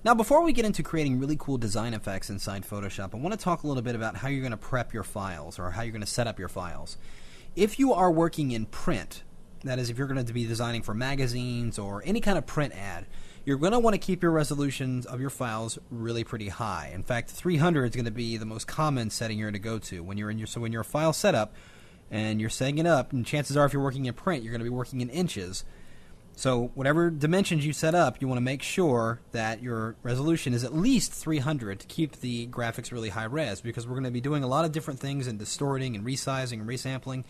Now, before we get into creating really cool design effects inside Photoshop, I want to talk a little bit about how you're going to prep your files or how you're going to set up your files. If you are working in print, that is, if you're going to be designing for magazines or any kind of print ad, you're going to want to keep your resolutions of your files really pretty high. In fact, 300 is going to be the most common setting you're going to go to when you're in your when your file setup and you're setting it up. And chances are, if you're working in print, you're going to be working in inches. So whatever dimensions you set up, you want to make sure that your resolution is at least 300 to keep the graphics really high res, because we're going to be doing a lot of different things and distorting and resizing and resampling,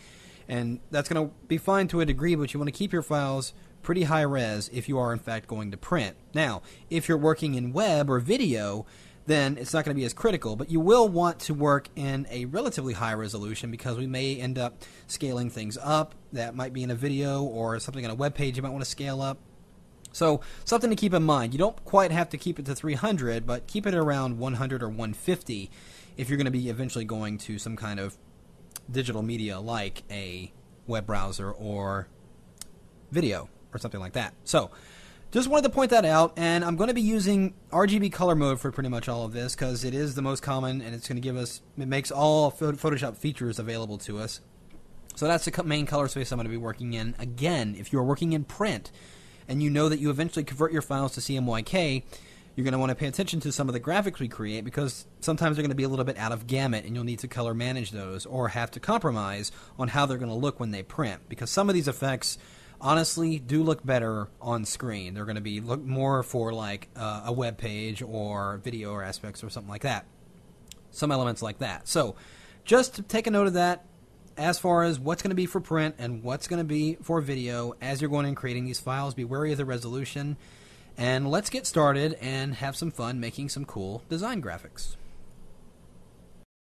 and that's going to be fine to a degree, but you want to keep your files pretty high res if you are in fact going to print. Now, if you're working in web or video, then it's not going to be as critical, but you will want to work in a relatively high resolution because we may end up scaling things up. That might be in a video or something on a web page you might want to scale up. So something to keep in mind. You don't quite have to keep it to 300, but keep it around 100 or 150 if you're going to be eventually going to some kind of digital media like a web browser or video or something like that. So just wanted to point that out, and I'm going to be using RGB color mode for pretty much all of this because it is the most common, and it's going to give us, it makes all Photoshop features available to us. So that's the main color space I'm going to be working in. Again, if you're working in print and you know that you eventually convert your files to CMYK, you're going to want to pay attention to some of the graphics we create because sometimes they're going to be a little bit out of gamut and you'll need to color manage those or have to compromise on how they're going to look when they print, because some of these effects honestly do look better on screen. They're going to be look more for like a web page or video or aspects or something like that. Some elements like that. So just to take a note of that as far as what's going to be for print and what's going to be for video as you're going and creating these files. Be wary of the resolution. And let's get started and have some fun making some cool design graphics.